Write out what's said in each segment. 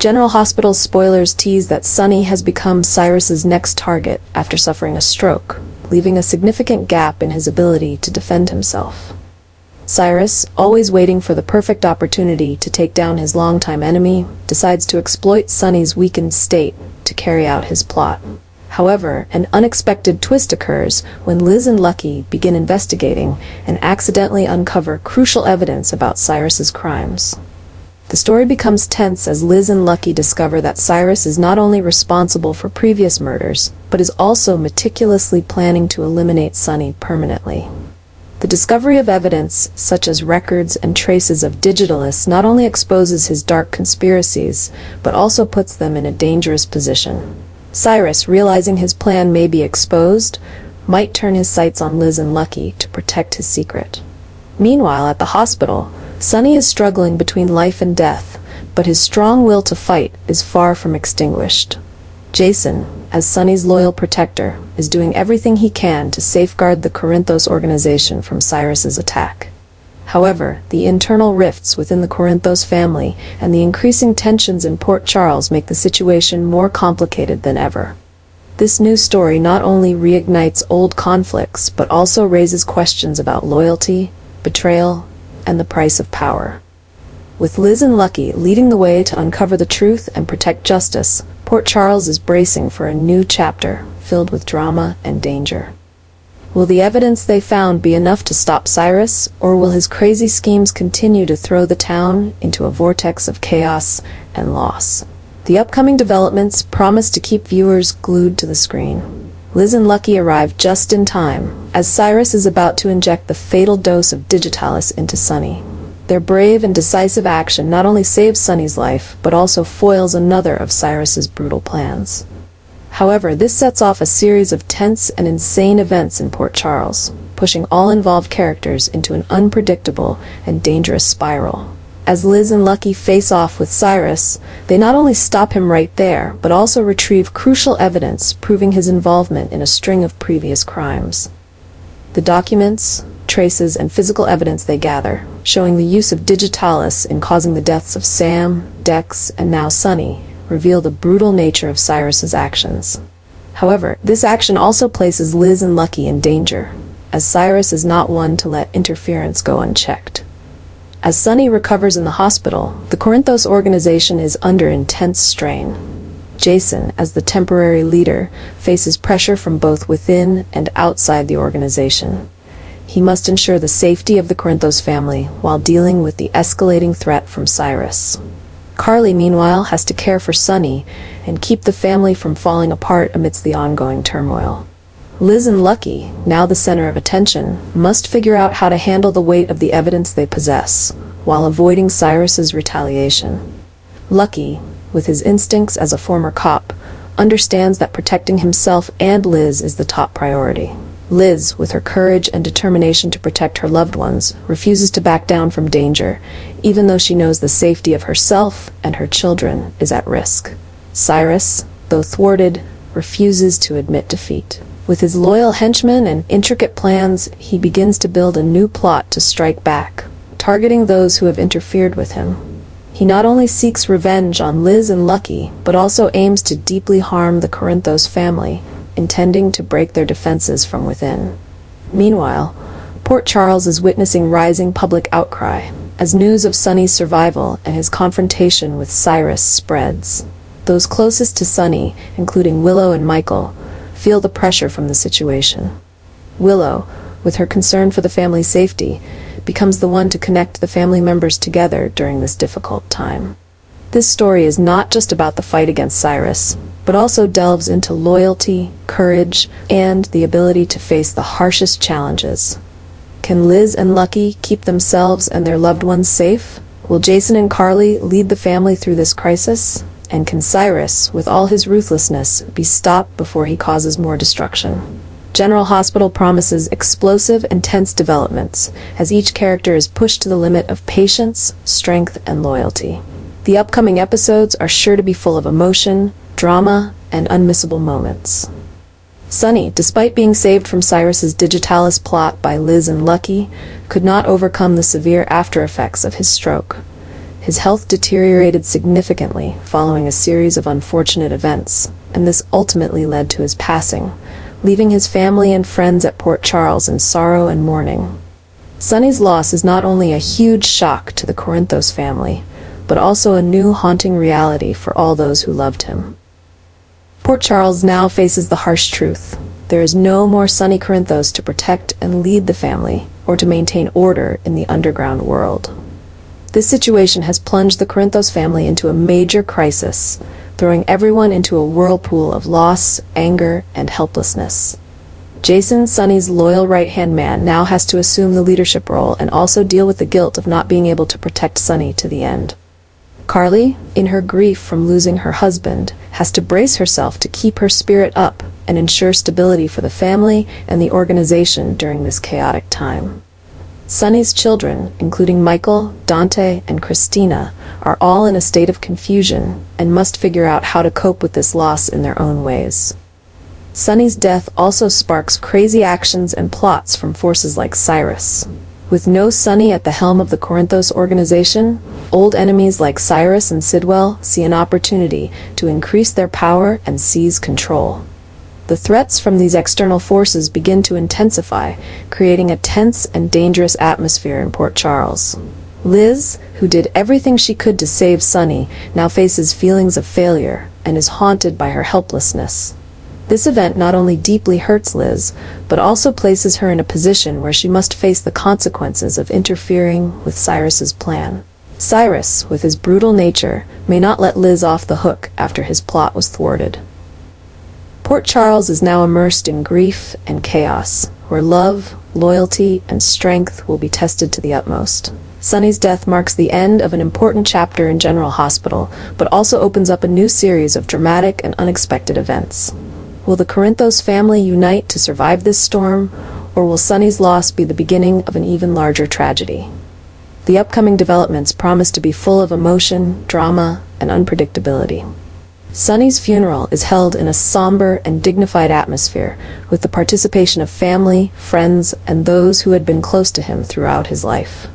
General Hospital's spoilers tease that Sonny has become Cyrus's next target after suffering a stroke, leaving a significant gap in his ability to defend himself. Cyrus, always waiting for the perfect opportunity to take down his longtime enemy, decides to exploit Sonny's weakened state to carry out his plot. However, an unexpected twist occurs when Liz and Lucky begin investigating and accidentally uncover crucial evidence about Cyrus's crimes. The story becomes tense as Liz and Lucky discover that Cyrus is not only responsible for previous murders, but is also meticulously planning to eliminate Sonny permanently. The discovery of evidence, such as records and traces of Digitalis, not only exposes his dark conspiracies, but also puts them in a dangerous position. Cyrus, realizing his plan may be exposed, might turn his sights on Liz and Lucky to protect his secret. Meanwhile, at the hospital, Sonny is struggling between life and death, but his strong will to fight is far from extinguished. Jason, as Sonny's loyal protector, is doing everything he can to safeguard the Corinthos organization from Cyrus's attack. However, the internal rifts within the Corinthos family and the increasing tensions in Port Charles make the situation more complicated than ever. This new story not only reignites old conflicts, but also raises questions about loyalty, betrayal, and the price of power. With Liz and Lucky leading the way to uncover the truth and protect justice, Port Charles is bracing for a new chapter filled with drama and danger. Will the evidence they found be enough to stop Cyrus, or will his crazy schemes continue to throw the town into a vortex of chaos and loss? The upcoming developments promise to keep viewers glued to the screen. Liz and Lucky arrive just in time, as Cyrus is about to inject the fatal dose of Digitalis into Sonny. Their brave and decisive action not only saves Sonny's life, but also foils another of Cyrus's brutal plans. However, this sets off a series of tense and insane events in Port Charles, pushing all involved characters into an unpredictable and dangerous spiral. As Liz and Lucky face off with Cyrus, they not only stop him right there, but also retrieve crucial evidence proving his involvement in a string of previous crimes. The documents, traces, and physical evidence they gather, showing the use of Digitalis in causing the deaths of Sam, Dex, and now Sonny, reveal the brutal nature of Cyrus's actions. However, this action also places Liz and Lucky in danger, as Cyrus is not one to let interference go unchecked. As Sonny recovers in the hospital, the Corinthos organization is under intense strain. Jason, as the temporary leader, faces pressure from both within and outside the organization. He must ensure the safety of the Corinthos family while dealing with the escalating threat from Cyrus. Carly, meanwhile, has to care for Sonny and keep the family from falling apart amidst the ongoing turmoil. Liz and Lucky, now the center of attention, must figure out how to handle the weight of the evidence they possess, while avoiding Cyrus's retaliation. Lucky, with his instincts as a former cop, understands that protecting himself and Liz is the top priority. Liz, with her courage and determination to protect her loved ones, refuses to back down from danger, even though she knows the safety of herself and her children is at risk. Cyrus, though thwarted, refuses to admit defeat. With his loyal henchmen and intricate plans, he begins to build a new plot to strike back, targeting those who have interfered with him. He not only seeks revenge on Liz and Lucky, but also aims to deeply harm the Corinthos family, intending to break their defenses from within. Meanwhile, Port Charles is witnessing rising public outcry, as news of Sonny's survival and his confrontation with Cyrus spreads. Those closest to Sonny, including Willow and Michael, feel the pressure from the situation. Willow, with her concern for the family's safety, becomes the one to connect the family members together during this difficult time. This story is not just about the fight against Cyrus, but also delves into loyalty, courage, and the ability to face the harshest challenges. Can Liz and Lucky keep themselves and their loved ones safe? Will Jason and Carly lead the family through this crisis? And can Cyrus, with all his ruthlessness, be stopped before he causes more destruction? General Hospital promises explosive and tense developments, as each character is pushed to the limit of patience, strength, and loyalty. The upcoming episodes are sure to be full of emotion, drama, and unmissable moments. Sonny, despite being saved from Cyrus's Digitalis plot by Liz and Lucky, could not overcome the severe after effects of his stroke. His health deteriorated significantly following a series of unfortunate events, and this ultimately led to his passing, leaving his family and friends at Port Charles in sorrow and mourning. Sonny's loss is not only a huge shock to the Corinthos family, but also a new haunting reality for all those who loved him. Port Charles now faces the harsh truth. There is no more Sonny Corinthos to protect and lead the family, or to maintain order in the underground world. This situation has plunged the Corinthos family into a major crisis, throwing everyone into a whirlpool of loss, anger, and helplessness. Jason, Sonny's loyal right-hand man, now has to assume the leadership role and also deal with the guilt of not being able to protect Sonny to the end. Carly, in her grief from losing her husband, has to brace herself to keep her spirit up and ensure stability for the family and the organization during this chaotic time. Sonny's children, including Michael, Dante, and Christina, are all in a state of confusion and must figure out how to cope with this loss in their own ways. Sonny's death also sparks crazy actions and plots from forces like Cyrus. With no Sonny at the helm of the Corinthos organization, old enemies like Cyrus and Sidwell see an opportunity to increase their power and seize control. The threats from these external forces begin to intensify, creating a tense and dangerous atmosphere in Port Charles. Liz, who did everything she could to save Sonny, now faces feelings of failure and is haunted by her helplessness. This event not only deeply hurts Liz, but also places her in a position where she must face the consequences of interfering with Cyrus's plan. Cyrus, with his brutal nature, may not let Liz off the hook after his plot was thwarted. Port Charles is now immersed in grief and chaos, where love, loyalty, and strength will be tested to the utmost. Sonny's death marks the end of an important chapter in General Hospital, but also opens up a new series of dramatic and unexpected events. Will the Corinthos family unite to survive this storm, or will Sonny's loss be the beginning of an even larger tragedy? The upcoming developments promise to be full of emotion, drama, and unpredictability. Sonny's funeral is held in a somber and dignified atmosphere, with the participation of family, friends, and those who had been close to him throughout his life.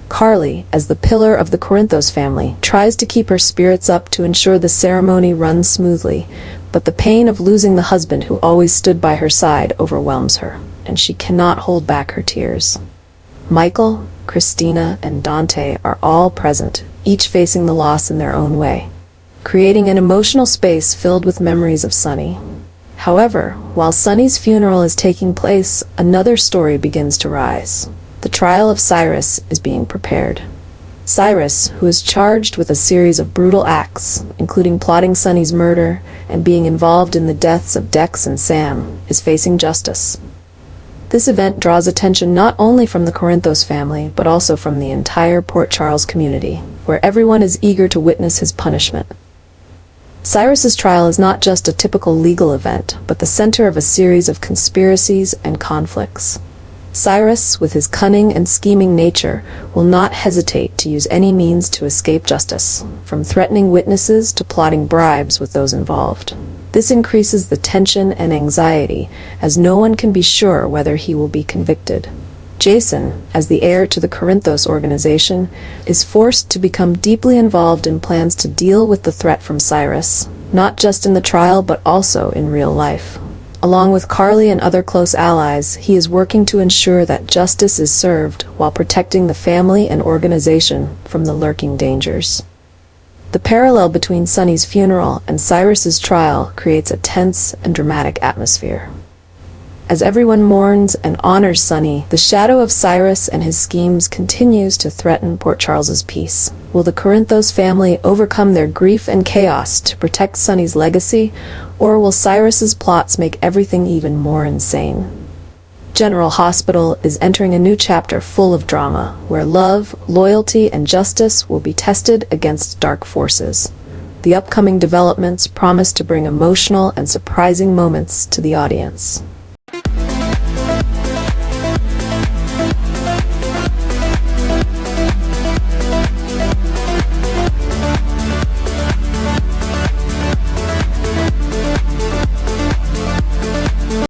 Carly, as the pillar of the Corinthos family, tries to keep her spirits up to ensure the ceremony runs smoothly, but the pain of losing the husband who always stood by her side overwhelms her, and she cannot hold back her tears. Michael, Christina, and Dante are all present, each facing the loss in their own way, creating an emotional space filled with memories of Sonny. However, while Sonny's funeral is taking place, another story begins to rise. The trial of Cyrus is being prepared. Cyrus, who is charged with a series of brutal acts, including plotting Sonny's murder and being involved in the deaths of Dex and Sam, is facing justice. This event draws attention not only from the Corinthos family, but also from the entire Port Charles community, where everyone is eager to witness his punishment. Cyrus's trial is not just a typical legal event, but the center of a series of conspiracies and conflicts. Cyrus, with his cunning and scheming nature, will not hesitate to use any means to escape justice, from threatening witnesses to plotting bribes with those involved. This increases the tension and anxiety, as no one can be sure whether he will be convicted. Jason, as the heir to the Corinthos organization, is forced to become deeply involved in plans to deal with the threat from Cyrus, not just in the trial but also in real life. Along with Carly and other close allies, he is working to ensure that justice is served while protecting the family and organization from the lurking dangers. The parallel between Sonny's funeral and Cyrus's trial creates a tense and dramatic atmosphere. As everyone mourns and honors Sonny, the shadow of Cyrus and his schemes continues to threaten Port Charles's peace. Will the Corinthos family overcome their grief and chaos to protect Sonny's legacy, or will Cyrus's plots make everything even more insane? General Hospital is entering a new chapter full of drama, where love, loyalty, and justice will be tested against dark forces. The upcoming developments promise to bring emotional and surprising moments to the audience.